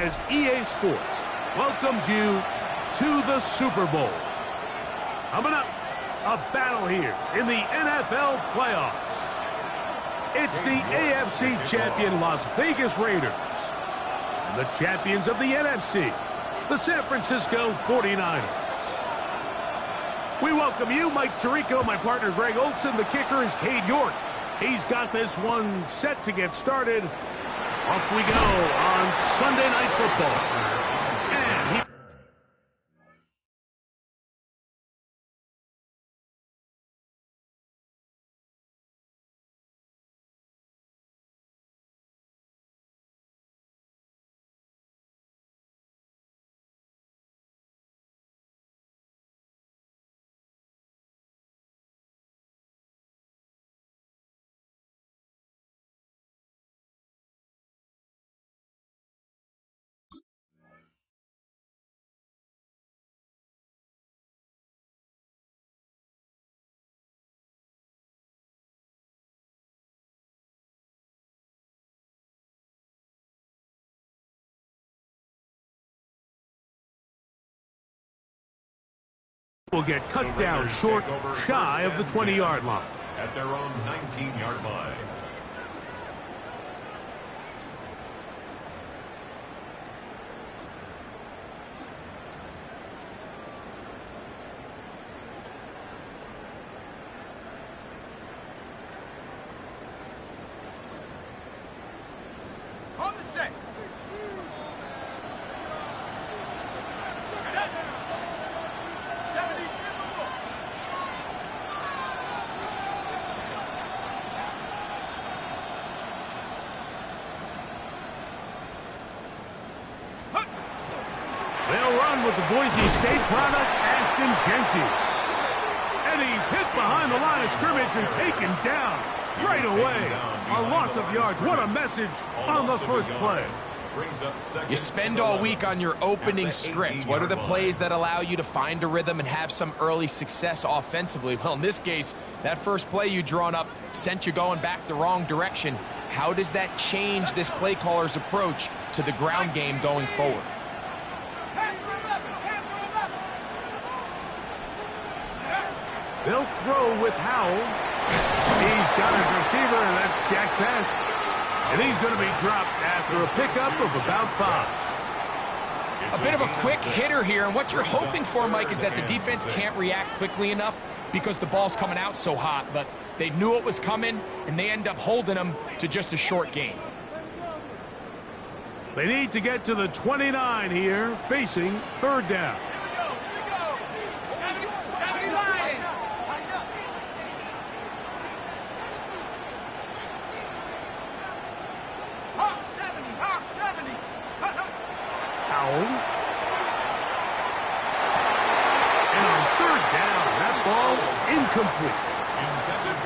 as EA Sports welcomes you to the Super Bowl. Coming up, a battle here in the NFL playoffs. It's the AFC champion Las Vegas Raiders and the champions of the NFC, the San Francisco 49ers. We welcome you, Mike Tirico, my partner Greg Olson. The kicker is Cade York. He's got this one set to get started. Off we go on Sunday Night Football. And he... will get cut down short, shy of the 20-yard line. At their own 19-yard line. On the set. They'll run with the Boise State product, Ashton Genty. And he's hit behind the line of scrimmage and taken down right away. A loss of yards. What a message on the first play. You spend all week on your opening script. What are the plays that allow you to find a rhythm and have some early success offensively? Well, in this case, that first play you drawn up sent you going back the wrong direction. How does that change this play caller's approach to the ground game going forward? They'll throw with Howell. He's got his receiver, and that's Jack Pass. And he's going to be dropped after a pickup of about 5. A bit of a quick hitter here, and what you're hoping for, Mike, is that the defense can't react quickly enough because the ball's coming out so hot. But they knew it was coming, and they end up holding them to just a short gain. They need to get to the 29 here, facing third down. And on third down, that ball incomplete.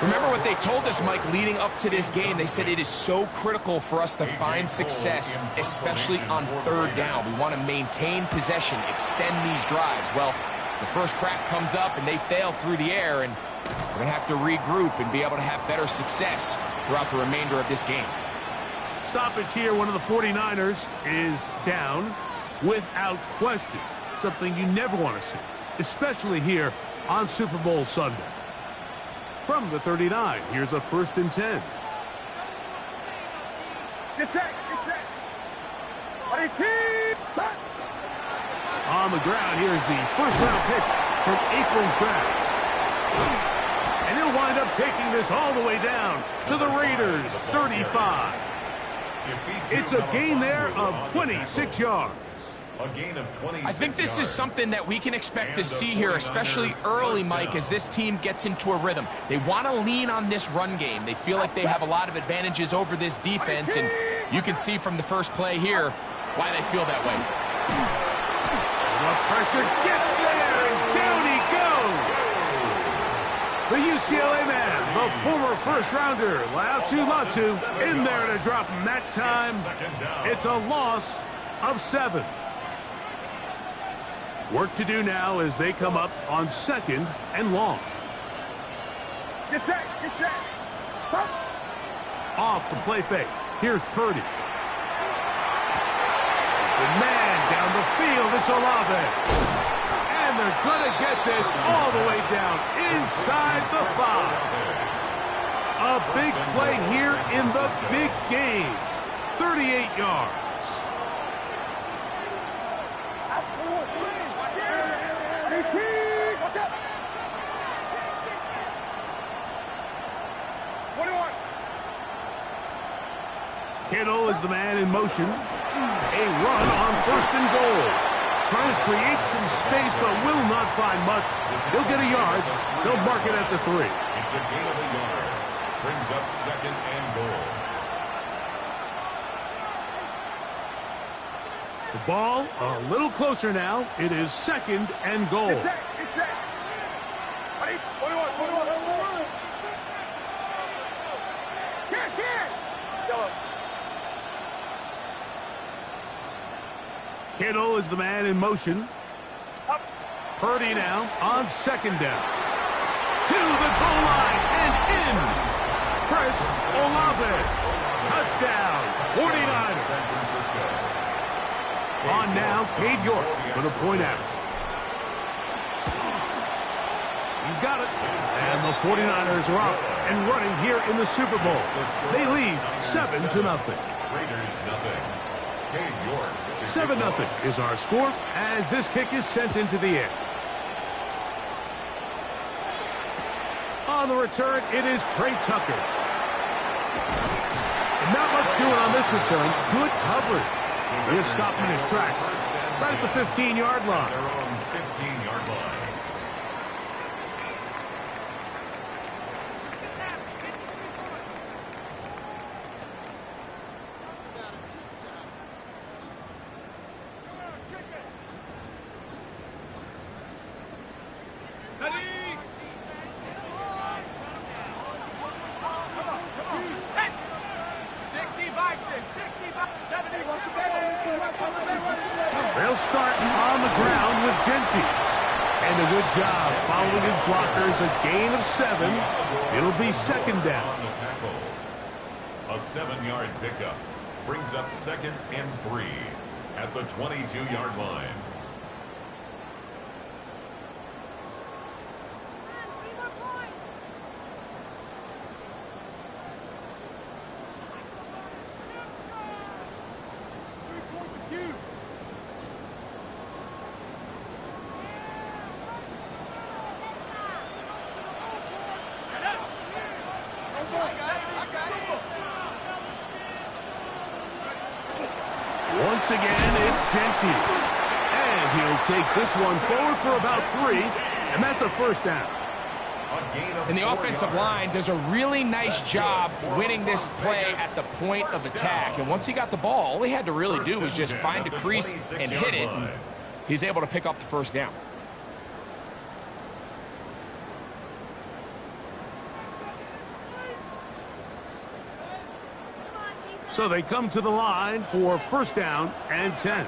Remember what they told us, Mike, leading up to this game. They said it is so critical for us to find success, especially on third down. We want to maintain possession, extend these drives. Well, the first crack comes up and they fail through the air, and we're going to have to regroup and be able to have better success throughout the remainder of this game. Stoppage here. One of the 49ers is down without question. Something you never want to see, especially here on Super Bowl Sunday. From the 39, here's a 1st and 10. Get set, get set. On the ground, here's the first-round pick from April's draft. And he'll wind up taking this all the way down to the Raiders' 35. It's a gain there of 26 yards. A gain of 26 I think this yards. is something that we can expect to see here, especially early, Mike, as this team gets into a rhythm. They want to lean on this run game. They feel like they have a lot of advantages over this defense, and you can see from the first play here why they feel that way. The pressure gets there, and down he goes. The UCLA man, the former first-rounder, Latu, in there to drop him that time. It's a loss of 7. Work to do now as they come up on 2nd and long. Get set, get set. Stop. Off the play fake. Here's Purdy. open man down the field. It's Olave. And they're going to get this all the way down inside the 5. A big play here in the big game. 38 yards. Kittle is the man in motion. A run on 1st and goal. Trying to create some space, but will not find much. He'll get a yard. They'll mark it at the 3. It's a gain of a yard. Brings up 2nd and goal. The ball a little closer now. It is 2nd and goal. Get set. Ready? 21. Get. Yellow. Kittle is the man in motion. Up. Purdy now on 2nd down. To the goal line and in. Chris Olave. Touchdown. 49ers. San Francisco. On now, Cade York for the point after. He's got it. And the 49ers are off and running here in the Super Bowl. They lead 7-0. Raiders nothing. Cade York. 7-0 is our score as this kick is sent into the air. On the return, it is Trey Tucker. And not much doing on this return. Good coverage. He'll stop in his tracks right at the 15-yard line. Their own 15-yard line. They'll start on the ground with Genty. And a good job following his blockers. A gain of 7. It'll be 2nd down. On the tackle. A 7-yard pickup. Brings up 2nd and 3 at the 22-yard line. Once again, it's Genty. And he'll take this one forward for about 3, and that's a 1st down. And the offensive line does a really nice job winning this play at the point of attack. And once he got the ball, all he had to really do was just find a crease and hit it. And he's able to pick up the 1st down. So they come to the line for 1st down and 10.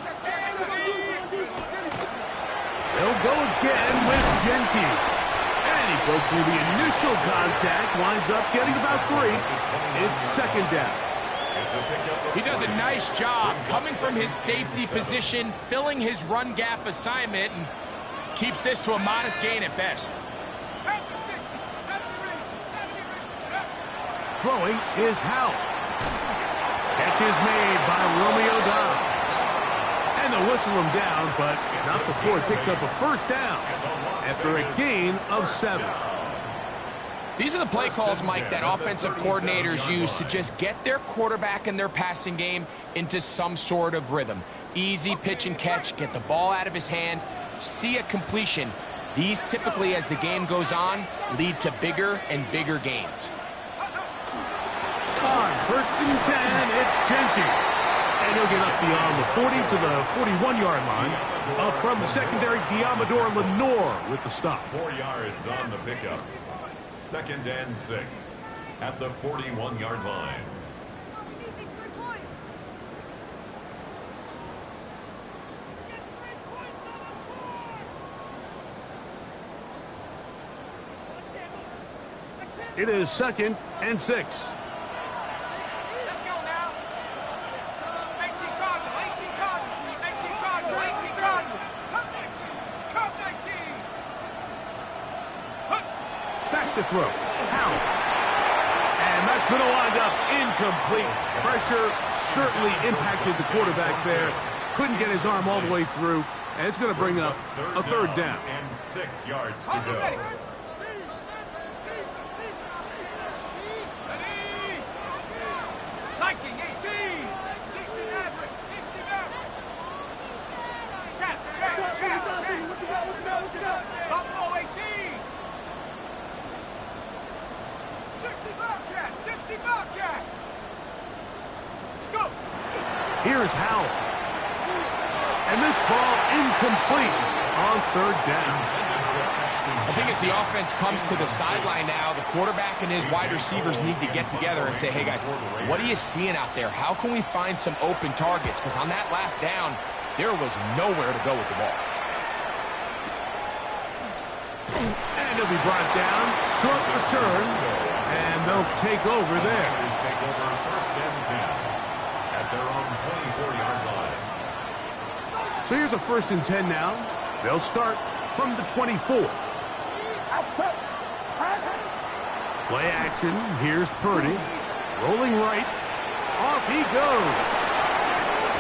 They'll go again with Genty. And he broke through the initial contact, winds up getting about 3. It's 2nd down. He does a nice job coming from his safety position, filling his run gap assignment, and keeps this to a modest gain at best. Throwing is Howe. Catch is made by Romeo Dobbs. And they'll whistle him down, but not before he picks up a 1st down after a gain of 7. These are the play calls, Mike, that offensive coordinators use to just get their quarterback and their passing game into some sort of rhythm. Easy pitch and catch, get the ball out of his hand, see a completion. These typically, as the game goes on, lead to bigger and bigger gains. On 1st and 10, it's Genty. And he'll get up beyond the 40 to the 41-yard line. Up from the secondary, Diamador Lenore with the stop. 4 yards on the pickup. 2nd and 6 at the 41-yard line. It is 2nd and 6. to throw. How? And that's going to wind up incomplete. Pressure certainly impacted the quarterback there. Couldn't get his arm all the way through, and it's going to bring up a third down. And 6 yards to go. Here's Howell. And this ball incomplete on third down. I think as the offense comes to the sideline now, the quarterback and his wide receivers need to get together and say, hey, guys, what are you seeing out there? How can we find some open targets? Because on that last down, there was nowhere to go with the ball. And he'll be brought down. Short return. And they'll take over there. Take over first and 10 at their own 24-yard line. So here's a first and 10 now. They'll start from the 24. Play action. Here's Purdy. Rolling right. Off he goes.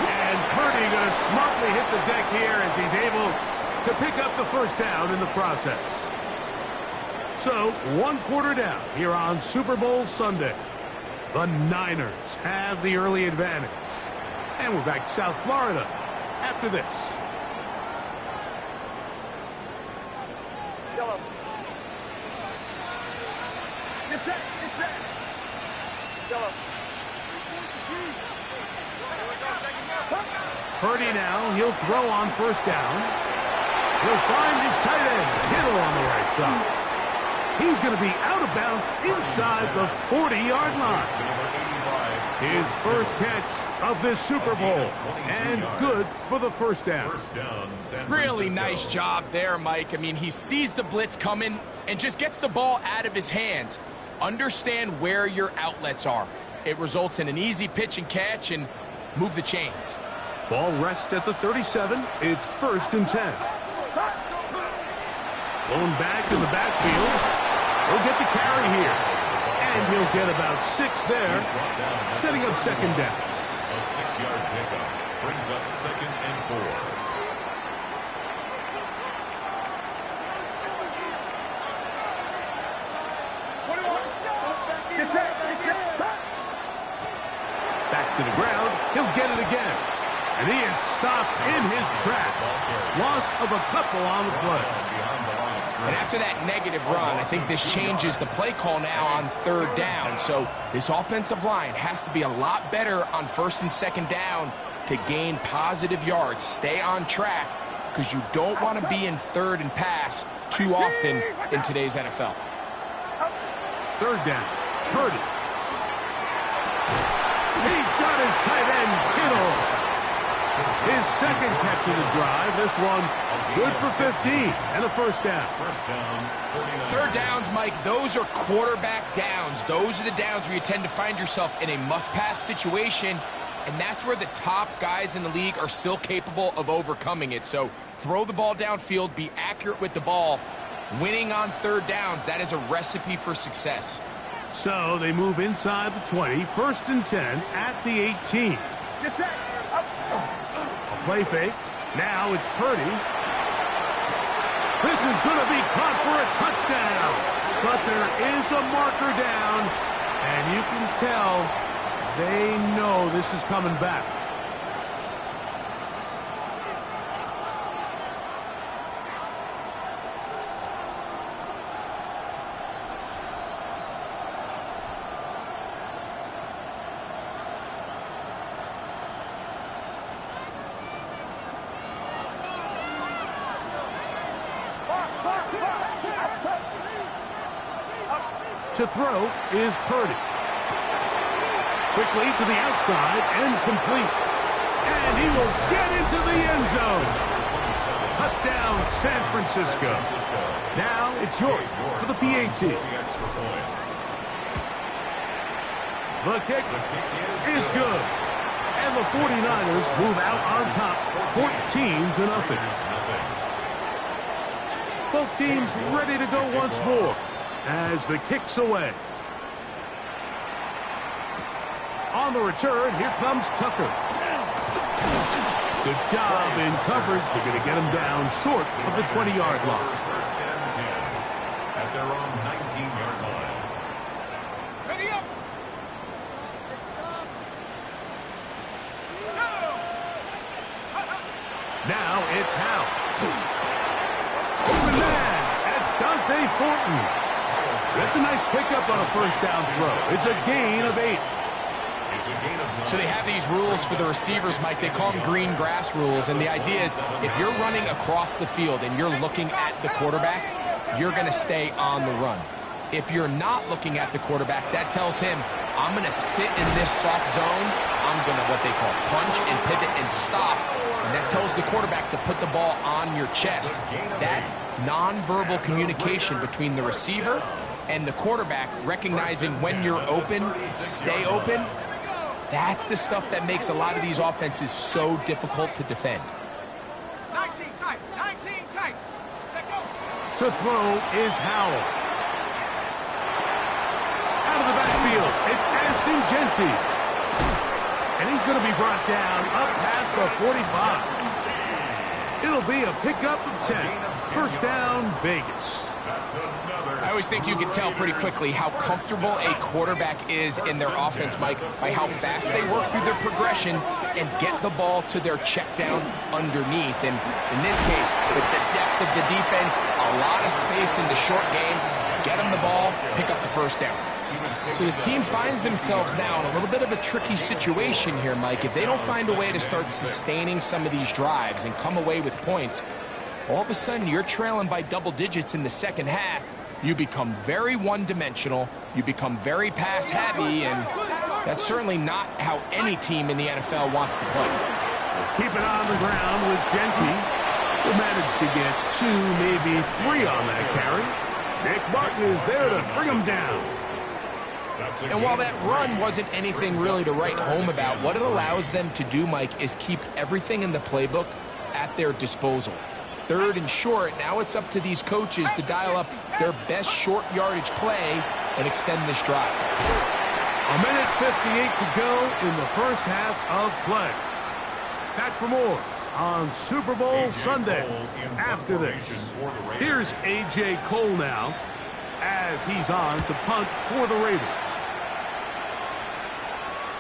And Purdy going to smartly hit the deck here as he's able to pick up the first down in the process. So, 1 quarter down here on Super Bowl Sunday. The Niners have the early advantage. And we're back to South Florida after this. Get set, get set. Yellow. Purdy now, he'll throw on first down. He'll find his tight end, Kittle on the right side. He's going to be out of bounds inside the 40-yard line. His first catch of this Super Bowl, and good for the first down. Really nice job there, Mike. I mean, he sees the blitz coming and just gets the ball out of his hands. Understand where your outlets are. It results in an easy pitch and catch and move the chains. Ball rests at the 37. It's first and 10. Going back in the backfield. He'll get the carry here. And he'll get about 6 there, setting up second down. A 6-yard pickup brings up second and 4. Back to the ground. He'll get it again. And he is stopped in his tracks. Loss of a couple on the play. And after that negative run, I think this changes the play call now on third down. So this offensive line has to be a lot better on first and second down to gain positive yards. Stay on track because you don't want to be in third and pass too often in today's NFL. Third down. Purdy. He's got his tight end, Kittle. His second catch of the drive. This one good for 15 and a first down. Third downs, Mike, those are quarterback downs. Those are the downs where you tend to find yourself in a must-pass situation, and that's where the top guys in the league are still capable of overcoming it. So throw the ball downfield, be accurate with the ball. Winning on third downs, that is a recipe for success. So they move inside the 20, first and 10 at the 18. Get set. A play fake. Now it's Purdy. This is going to be caught for a touchdown. But there is a marker down, and you can tell they know this is coming back. To throw is Purdy. Quickly to the outside and complete. And he will get into the end zone. Touchdown, San Francisco. Now it's York for the PAT. The kick is good. And the 49ers move out on top 14-0. Both teams ready to go once more. as the kick's away. On the return, here comes Tucker. Good job in coverage. They're going to get him down short of the 20-yard line. First and 10 at their own 19-yard line. Ready up. Now it's Howe. Open man. That's Dante Fortin. That's a nice pickup on a first down throw. It's a gain of 8. So they have these rules for the receivers, Mike. They call them green grass rules, and the idea is if you're running across the field and you're looking at the quarterback, you're going to stay on the run. If you're not looking at the quarterback, that tells him, I'm going to sit in this soft zone. I'm going to, what they call, punch and pivot and stop. And that tells the quarterback to put the ball on your chest. That nonverbal communication between the receiver and the quarterback, recognizing when you're open, stay open, that's the stuff that makes a lot of these offenses so difficult to defend. 19 tight. 19 tight. Check out. To throw is Howell. Out of the backfield, it's Ashton Genty. And he's going to be brought down up past the 45. It'll be a pickup of 10. First down, Vegas. I always think you can tell pretty quickly how comfortable a quarterback is in their offense, Mike, by how fast they work through their progression and get the ball to their check down underneath. And in this case, with the depth of the defense, a lot of space in the short game, get them the ball, pick up the first down. So this team finds themselves now in a little bit of a tricky situation here, Mike. If they don't find a way to start sustaining some of these drives and come away with points, all of a sudden you're trailing by double digits in the second half. You become very one-dimensional, you become very pass-heavy, and that's certainly not how any team in the NFL wants to play. Keep it on the ground with Genty, who managed to get 2, maybe 3 on that carry. Nick Martin is there to bring him down. And while that run wasn't anything really to write home about, what it allows them to do, Mike, is keep everything in the playbook at their disposal. Third and short, now it's up to these coaches to dial up their best short yardage play and extend this drive. A minute 58 to go in the first half of play. Back for more on Super Bowl Sunday. After this, here's A.J. Cole now as he's on to punt for the Raiders.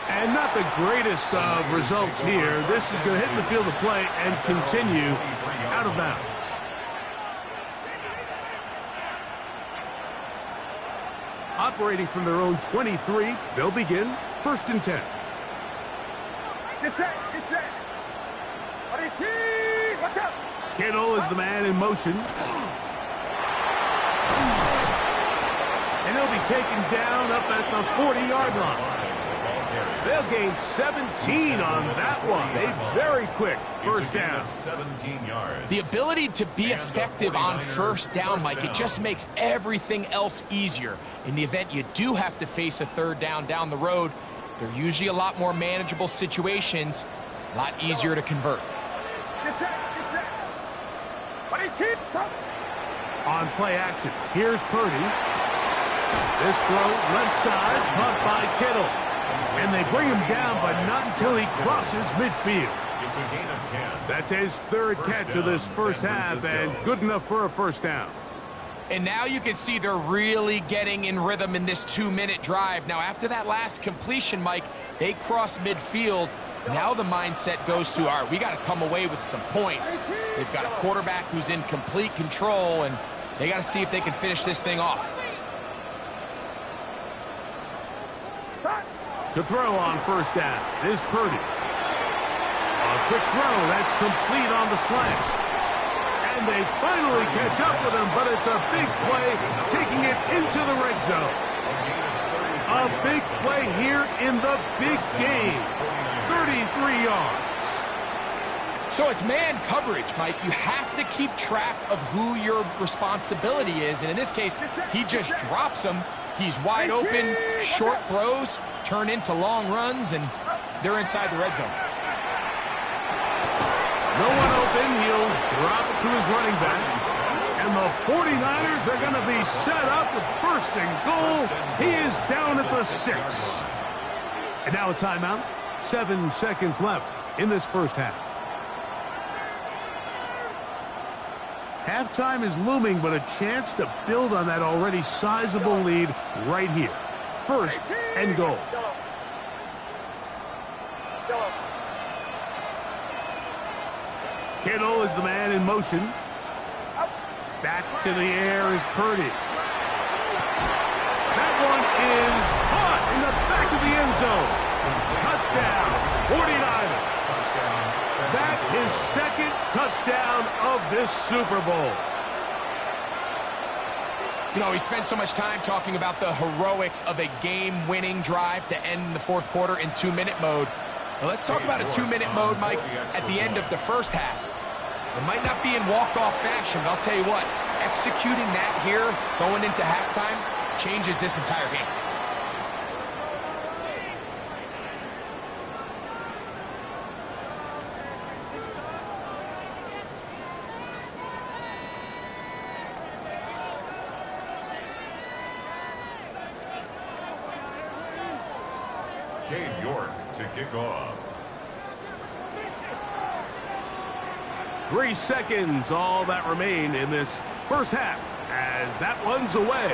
And not the greatest of results here. This is going to hit the field of play and continue out of bounds. Operating from their own 23, they'll begin first and 10. Get set. Get set. Watch out. Kittle is the man in motion. And he'll be taken down up at the 40-yard line. They'll gain 17 on that one. A very quick first down. 17 yards. The ability to be effective on first down, Mike, it just makes everything else easier. In the event you do have to face a third down the road, they're usually a lot more manageable situations, a lot easier to convert. Get set. Get set. On play action, here's Purdy. This throw left side, caught by Kittle. And they bring him down, but not until he crosses midfield. It's a gain of 10. That's his third catch of this first half, and good enough for a first down. And now you can see they're really getting in rhythm in this 2-minute drive. Now, after that last completion, Mike, they cross midfield. Now the mindset goes to, all right, we got to come away with some points. They've got a quarterback who's in complete control, and they got to see if they can finish this thing off. To throw on first down is Purdy. A quick throw, that's complete on the slant. And they finally catch up with him, but it's a big play, taking it into the red zone. A big play here in the big game. 33 yards. So it's man coverage, Mike. You have to keep track of who your responsibility is. And in this case, he just drops him. He's wide open, short throws, turn into long runs, and they're inside the red zone. No one open. He'll drop it to his running back. And the 49ers are going to be set up with first and goal. He is down at the 6. And now a timeout. 7 seconds left in this first half. Halftime is looming, but a chance to build on that already sizable lead right here. First and goal. Kittle is the man in motion. Back to the air is Purdy. That one is caught in the back of the end zone. Touchdown, 49ers. That is second touchdown of this Super Bowl. You know, we spent so much time talking about the heroics of a game-winning drive to end the fourth quarter in 2-minute mode. Now let's talk about a 2-minute mode, Mike, at the end of the first half. It might not be in walk-off fashion, but I'll tell you what, executing that here, going into halftime, changes this entire game. To kick off. 3 seconds, all that remain in this first half, as that one's away.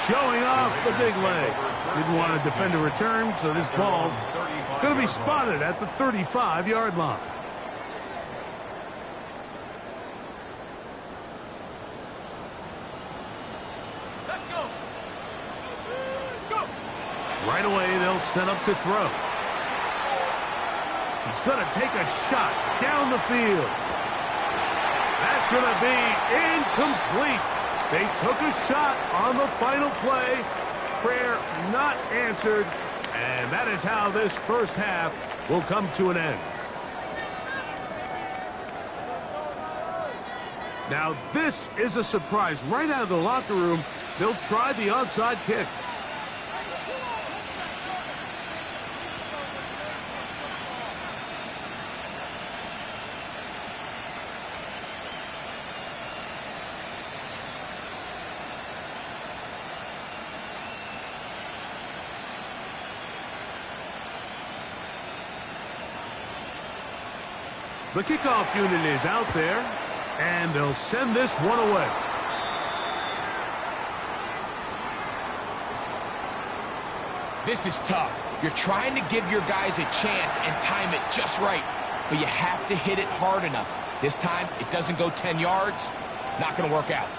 Showing off the big leg. Didn't want to defend a return, so this ball going to be spotted at the 35-yard line. Right away, they'll set up to throw. He's going to take a shot down the field. That's going to be incomplete. They took a shot on the final play. Prayer not answered. And that is how this first half will come to an end. Now, this is a surprise. Right out of the locker room, they'll try the onside kick. The kickoff unit is out there, and they'll send this one away. This is tough. You're trying to give your guys a chance and time it just right, but you have to hit it hard enough. This time, it doesn't go 10 yards. Not going to work out.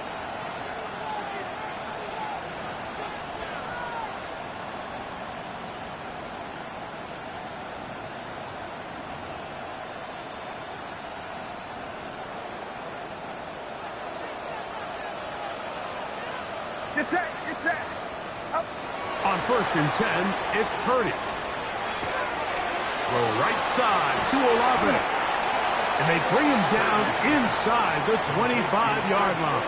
On first and 10, it's Purdy. Throw right side to Olave. And they bring him down inside the 25-yard line.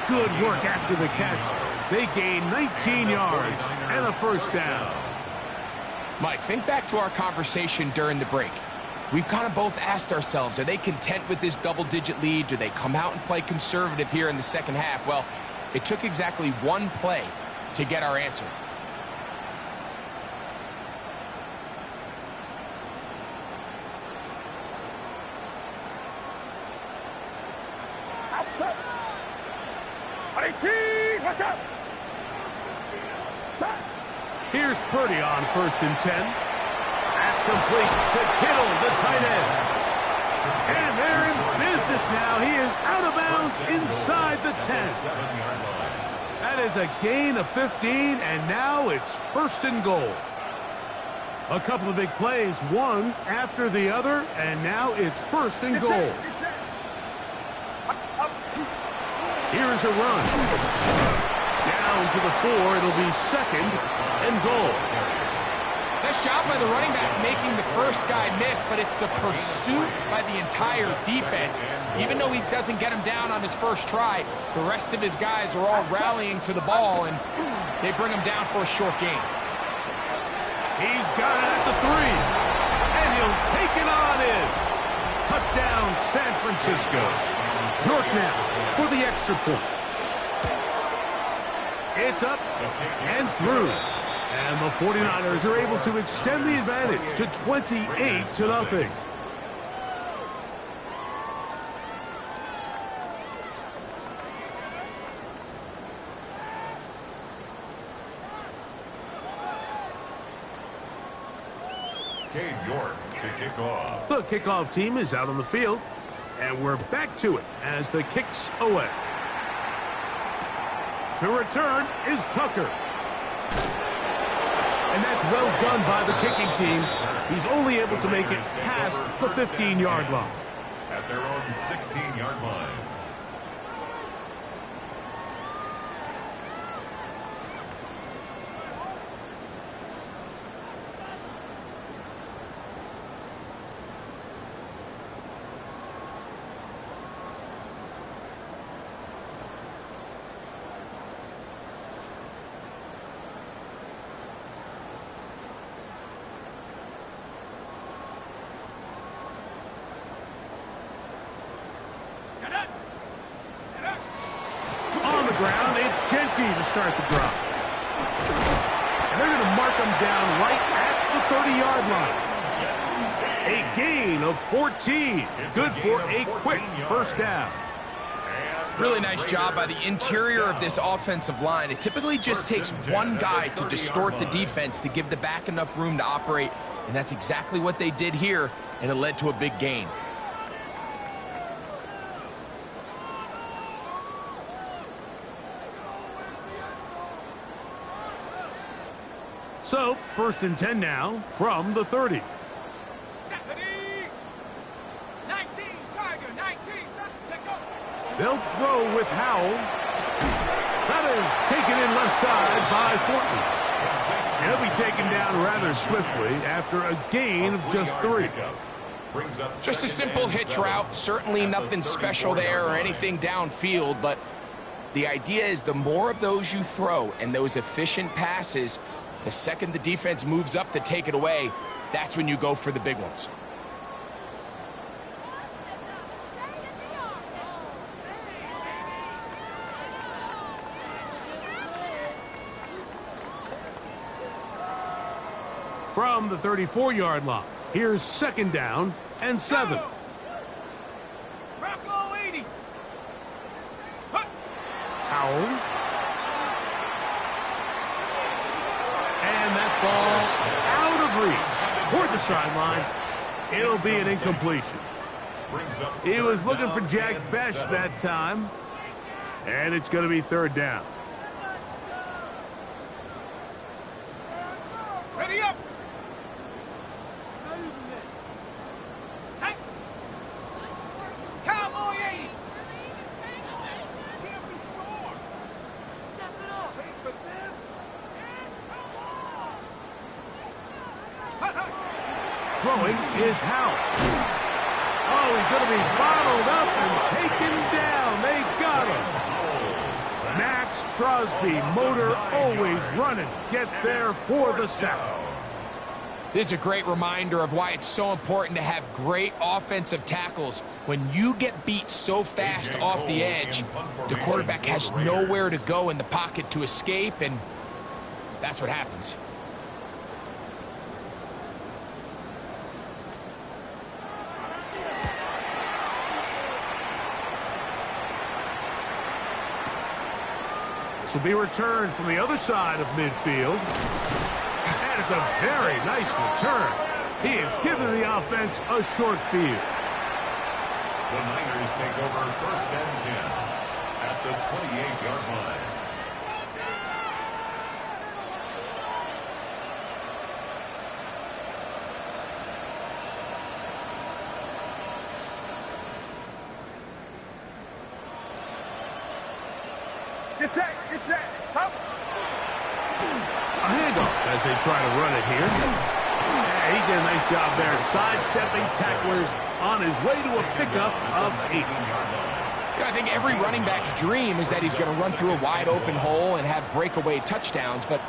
Good work after the catch. They gain 19 yards and a first down. Mike, think back to our conversation during the break. We've kind of both asked ourselves, are they content with this double-digit lead? Do they come out and play conservative here in the second half? Well, it took exactly one play to get our answer. Outside. 18, watch out. Here's Purdy on first and 10. That's complete to Kittle, the tight end. And they're in business now. He is out of bounds inside the 10. That is a gain of 15, and now it's first and goal. A couple of big plays, one after the other, and now it's first and goal. Here's a run. Down to the 4, it'll be second and goal. Nice job by the running back making the first guy miss, but it's the pursuit by the entire defense. Even though he doesn't get him down on his first try, the rest of his guys are all rallying to the ball, and they bring him down for a short gain. He's got it at the 3, and he'll take it on in. Touchdown, San Francisco. Francisco. York now for the extra point. It's up and through. And the 49ers are able to extend the advantage to 28-0. York to kick off. The kickoff team is out on the field, and we're back to it as the kick's away. To return is Tucker. And that's well done by the kicking team. He's only able to make it past the 15-yard line. At their own 16-yard line. Ground, it's Genty to start the drive. And they're going to mark him down right at the 30-yard line. A gain of 14. Good for a quick first down. Really nice job by the interior of this offensive line. It typically just takes one guy to distort the defense to give the back enough room to operate, and that's exactly what they did here, and it led to a big gain. So, 1st and 10 now from the 30. 19, Tiger, 19, take over. They'll throw with Howell. That is taken in left side by Fortin. He'll be taken down rather swiftly after a gain of just 3. Just a simple hitch route. Certainly nothing special there or anything downfield, but the idea is the more of those you throw and those efficient passes, the second the defense moves up to take it away, that's when you go for the big ones. From the 34-yard line, here's 2nd down and 7. Rock 80. Howell. And that ball out of reach toward the sideline. It'll be an incompletion. He was looking for Jack Besh that time. And it's going to be 3rd down. Ready up. Cowboy 80. Can't be scored. Step it up. Wait for this. Throwing is Howell. Oh, he's going to be bottled up and taken down. They got him. Max Crosby, motor always running, gets there for the sack. This is a great reminder of why it's so important to have great offensive tackles. When you get beat so fast off the edge, the quarterback has nowhere to go in the pocket to escape, and that's what happens. This will be returned from the other side of midfield. And it's a very nice return. He has given the offense a short field. The Niners take over 1st and 10 at the 28-yard line. It's that. Stop. A handoff as they try to run it here. Yeah, he did a nice job there, sidestepping tacklers on his way to a pickup of 8. I think every running back's dream is that he's going to run through a wide open hole and have breakaway touchdowns, but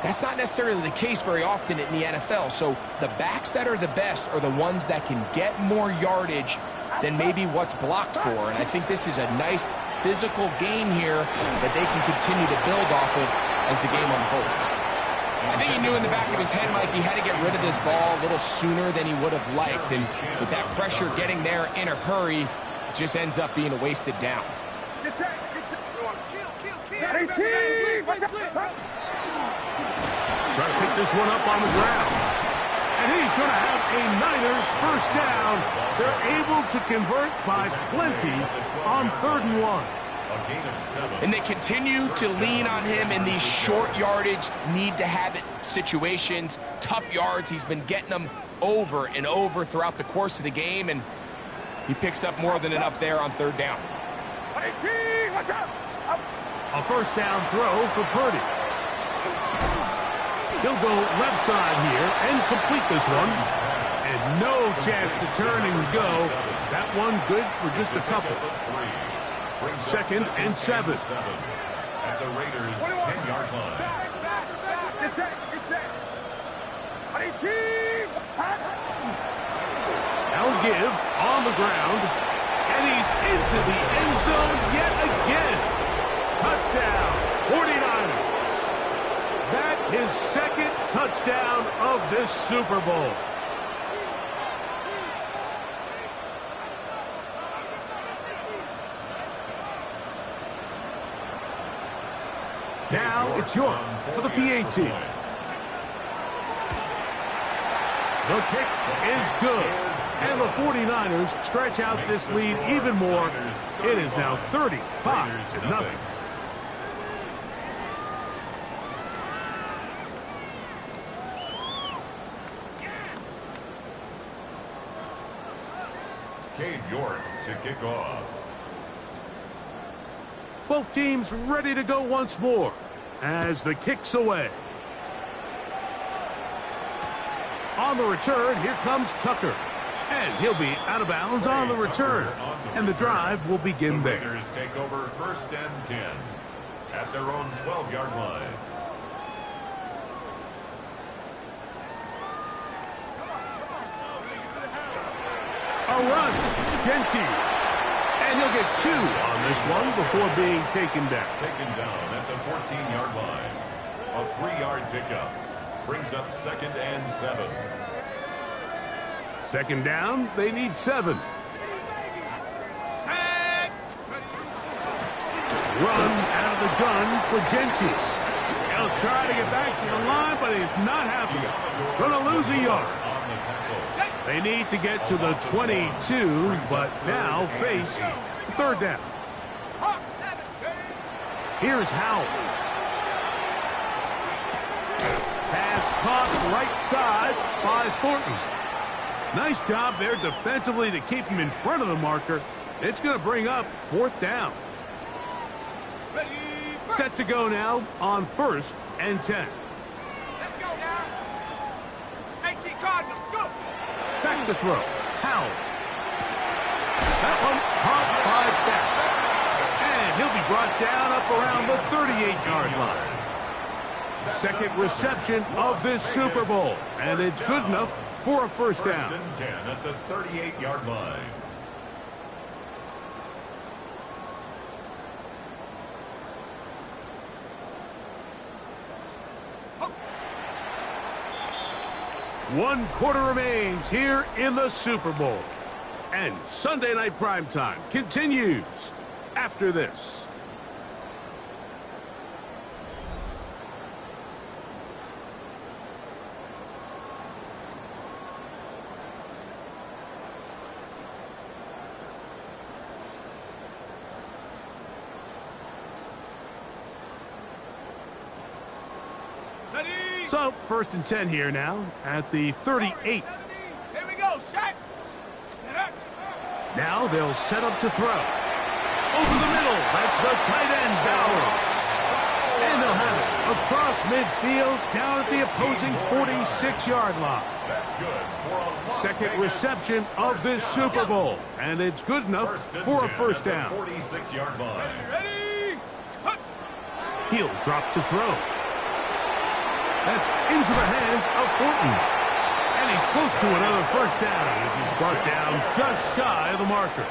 that's not necessarily the case very often in the NFL. So the backs that are the best are the ones that can get more yardage than maybe what's blocked for. And I think this is a nice physical game here that they can continue to build off of as the game unfolds. I think he knew in the back of his head, Mike, he had to get rid of this ball a little sooner than he would have liked. And with that pressure getting there in a hurry, it just ends up being a wasted down. Try to pick this one up on the ground. And he's going to have a Niners first down. They're able to convert by plenty on 3rd and 1. And they continue to lean on him in these short yardage, need-to-have-it situations. Tough yards. He's been getting them over and over throughout the course of the game, and he picks up more than enough there on 3rd down. A first down throw for Purdy. He'll go left side here and complete this one. And no chance to turn and go. That one good for just a couple. 2nd and 7. At the Raiders' 10-yard line. Now give on the ground. And he's into the end zone yet again. Touchdown, 49ers. That is 2nd touchdown of this Super Bowl. Now it's York for the PAT. The kick is good. And the 49ers stretch out this lead even more. It is now 35-0. Cade York to kick off. Both teams ready to go once more as the kick's away. On the return, here comes Tucker. And he'll be out of bounds on the return. And the drive will begin there. The Raiders take over 1st and 10 at their own 12-yard line. A run. Genty. And he'll get 2 on this one before being taken down. Taken down at the 14-yard line. A 3-yard pickup. Brings up 2nd and 7. 2nd down, they need 7. Run out of the gun for Genty. He'll try to get back to the line, but he's not happy. Going to lose a yard. They need to get to the 22, but now face 3rd down. Here's Howell. Pass caught right side by Thornton. Nice job there defensively to keep him in front of the marker. It's going to bring up 4th down. Set to go now on 1st and 10. Let's go now. 18 Cardinals, go. Back to throw. Howell. That one caught by Beck. And he'll be brought down up around the 38-yard line. 2nd reception of this Super Bowl. And it's good enough for a first down. 1st and 10 at the 38-yard line. One quarter remains here in the Super Bowl. And Sunday Night Primetime continues after this. So, 1st and 10 here now at the 38. Here we go, set. Now they'll set up to throw. Over the middle, that's the tight end, Bowers. And they'll have it across midfield down at the opposing 46-yard line. That's good for a Las 2nd Vegas reception of this Super Bowl. And it's good enough for a first down. 46-yard line. Ready? He'll drop to throw. That's into the hands of Thornton. And he's close to another first down as he's brought down just shy of the marker.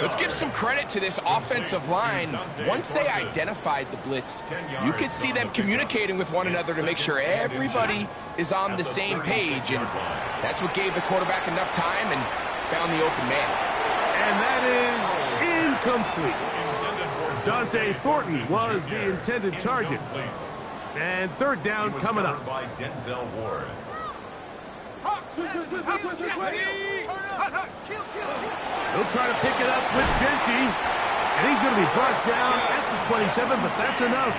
Let's give some credit to this offensive line. Once they identified the blitz, you could see them communicating with one another to make sure everybody is on the same page, and that's what gave the quarterback enough time and found the open man. And that is incomplete. Dante Thornton was the intended target. And third down coming up. He'll try to pick it up with Genty. And he's going to be brought down at the 27, but that's enough.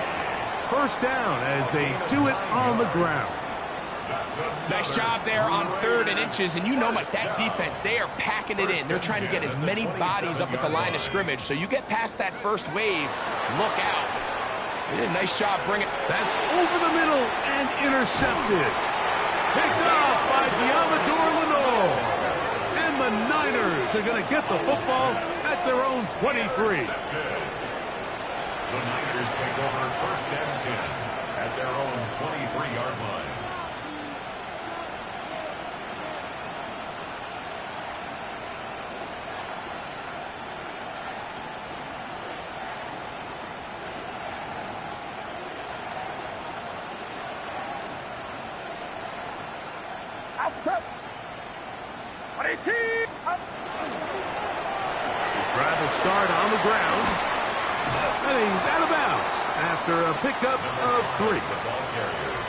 First down as they do it on the ground. Nice job there on 3rd and inches. And you know, Mike, that defense, they are packing it in. They're trying to get as many bodies up at the line of scrimmage. So you get past that first wave, look out. They did a nice job bringing. That's over the middle and intercepted. Picked up by Diamador Lenore. And the Niners are going to get the football at their own 23. The Niners take over 1st and 10 at their own 23-yard line. Drive will start on the ground. And he's out of bounds after a pickup of 3.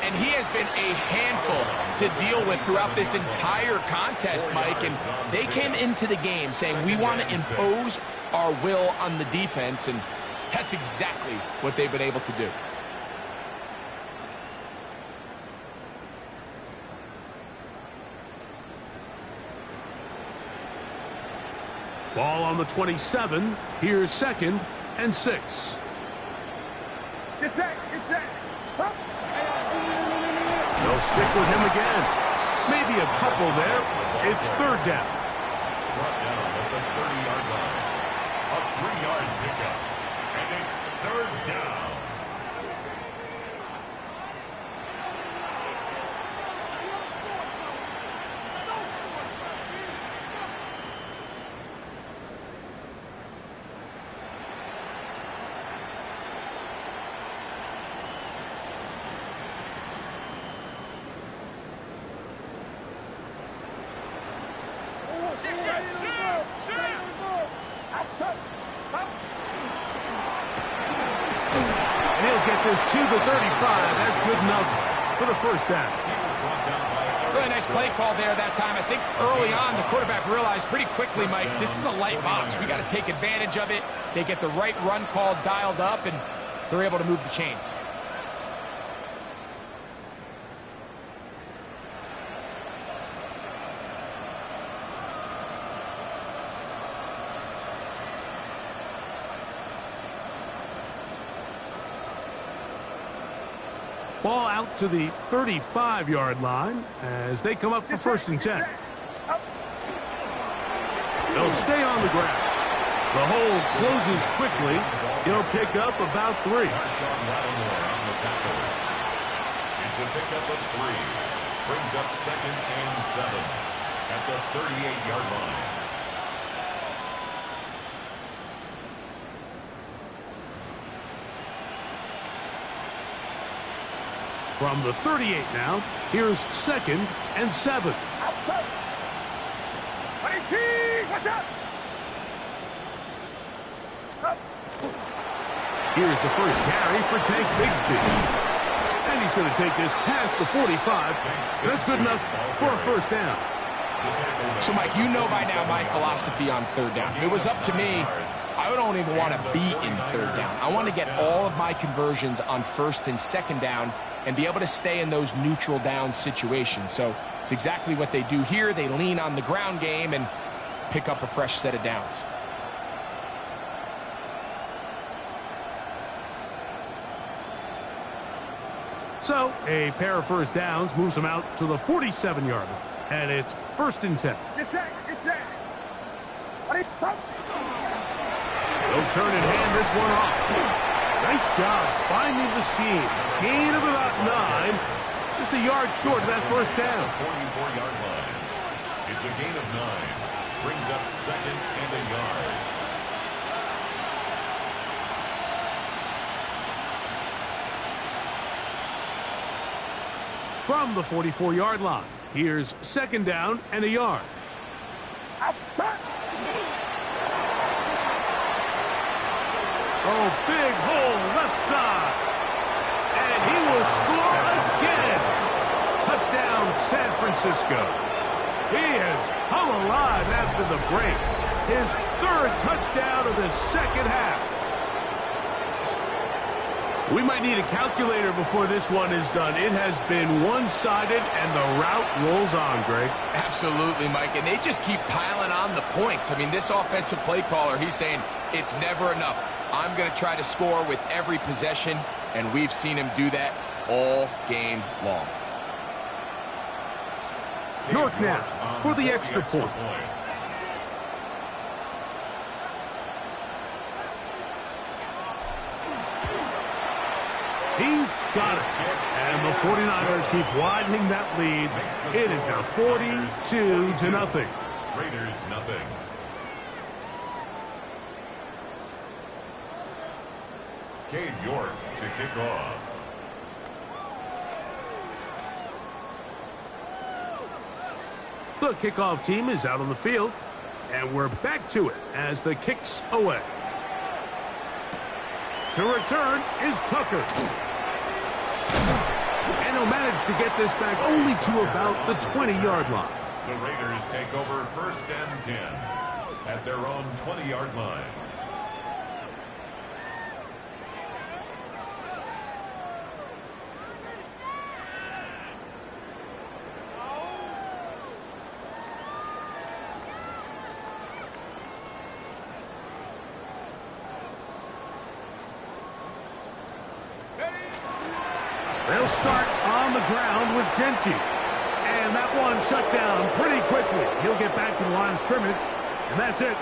And he has been a handful to deal with throughout this entire contest, Mike. And they came into the game saying, we want to impose our will on the defense. And that's exactly what they've been able to do. Ball on the 27. Here's 2nd and 6. Get set. They'll stick with him again. Maybe a couple there. It's 3rd down. Brought down at the 30-yard line. A 3-yard pickup. And it's 3rd down. This to the 35. That's good enough for the first down. Really nice play call there that time. I think early on the quarterback realized pretty quickly, Mike, this is a light box. We got to take advantage of it. They get the right run call dialed up, and they're able to move the chains. Ball out to the 35-yard line as they come up for 1st and 10. They'll stay on the ground. The hole closes quickly. He'll pick up about 3. It's a pickup of 3. Brings up 2nd and 7 at the 38-yard line. From the 38 now, here's 2nd and 7. Outside. Watch out. Here's the first carry for Tank Bigsby. And he's going to take this past the 45. That's good enough for a first down. So, Mike, you know by now my philosophy on 3rd down. If it was up to me, I don't even want to be in 3rd down. I want to get all of my conversions on 1st and 2nd down and be able to stay in those neutral down situations. So it's exactly what they do here. They lean on the ground game and pick up a fresh set of downs. So a pair of first downs moves them out to the 47-yard line. And it's 1st and 10. Get set. They'll turn and hand this one off. Nice job finding the seam. Gain of about 9. Just a yard short of that first down. 44-yard line. It's a gain of 9. Brings up second and a yard. From the 44-yard line, here's second down and a yard. Oh, big hole left side. And he will score again. Touchdown, San Francisco. He has come alive after the break. His third touchdown of the second half. We might need a calculator before this one is done. It has been one-sided, and the route rolls on, Greg. Absolutely, Mike, and they just keep piling on the points. I mean, this offensive play caller, he's saying it's never enough. I'm going to try to score with every possession, and we've seen him do that all game long. York now for the extra point. He's got it. And the 49ers keep widening that lead. It is now 42-0. Raiders nothing. Cade York to kick off. The kickoff team is out on the field, and we're back to it as the kick's away. To return is Tucker. And he'll manage to get this back only to about the 20-yard line. The Raiders take over first and 10 at their own 20-yard line. They'll start on the ground with Genty. And that one shut down pretty quickly. He'll get back to the line of scrimmage, and that's it.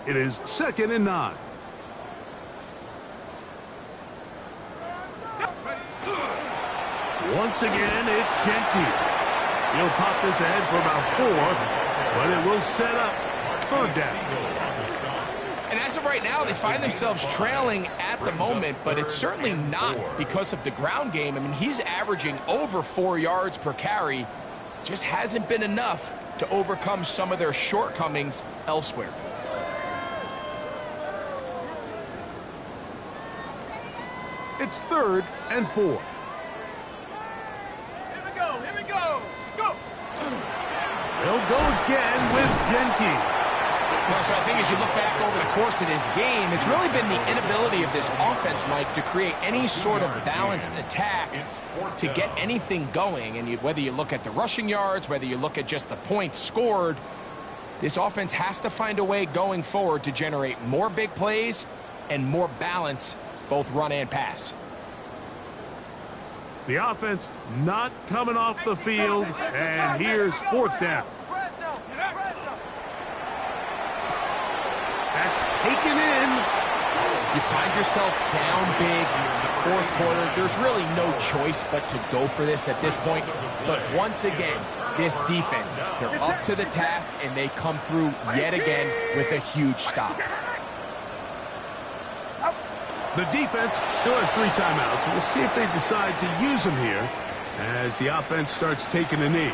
It is 2nd and 9. Once again, it's Genty. He'll pop this ahead for about 4, but it will set up 3rd down. And as of right now, they find themselves trailing at the moment, but it's certainly not because of the ground game. I mean, he's averaging over 4 yards per carry. Just hasn't been enough to overcome some of their shortcomings elsewhere. It's 3rd and 4. They'll go again with Genty. Well, so I think as you look back over the course of this game, it's really been the inability of this offense, Mike, to create any sort of balanced attack to get anything going. And whether you look at the rushing yards, whether you look at just the points scored, this offense has to find a way going forward to generate more big plays and more balance, both run and pass. The offense not coming off the field, and here's 4th down. That's taken in. You find yourself down big. It's the 4th quarter. There's really no choice but to go for this at this point. But once again, this defense, they're up to the task, and they come through yet again with a huge stop. The defense still has 3 timeouts. We'll see if they decide to use them here as the offense starts taking a knee.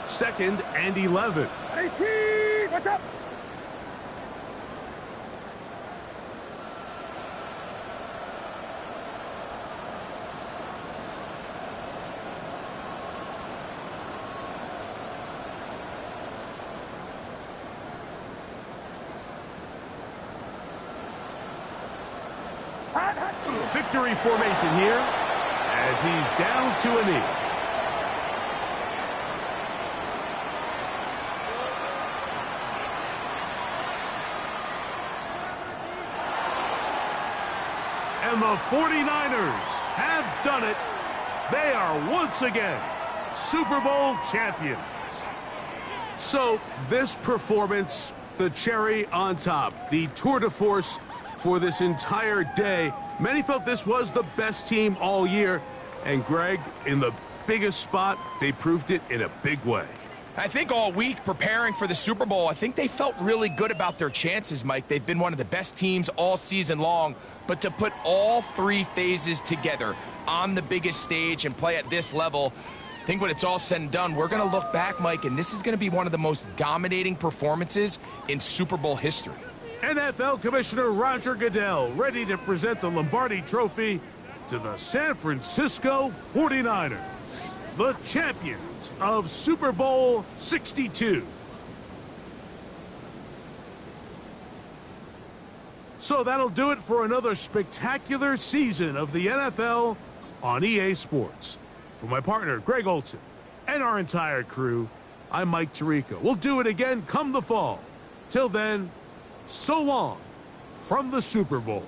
Second and 11. What's up? victory formation here as he's down to a knee. And the 49ers have done it. They are once again Super Bowl champions. So this performance, the cherry on top, the tour de force for this entire day. Many felt this was the best team all year. And Greg, in the biggest spot, they proved it in a big way. I think all week preparing for the Super Bowl, I think they felt really good about their chances, Mike. They've been one of the best teams all season long. But to put all three phases together on the biggest stage and play at this level, I think when it's all said and done, we're going to look back, Mike, and this is going to be one of the most dominating performances in Super Bowl history. NFL Commissioner Roger Goodell ready to present the Lombardi Trophy to the San Francisco 49ers, the champions of Super Bowl 62. So that'll do it for another spectacular season of the NFL on EA Sports. For my partner, Greg Olson, and our entire crew, I'm Mike Tirico. We'll do it again come the fall. Till then, so long from the Super Bowl.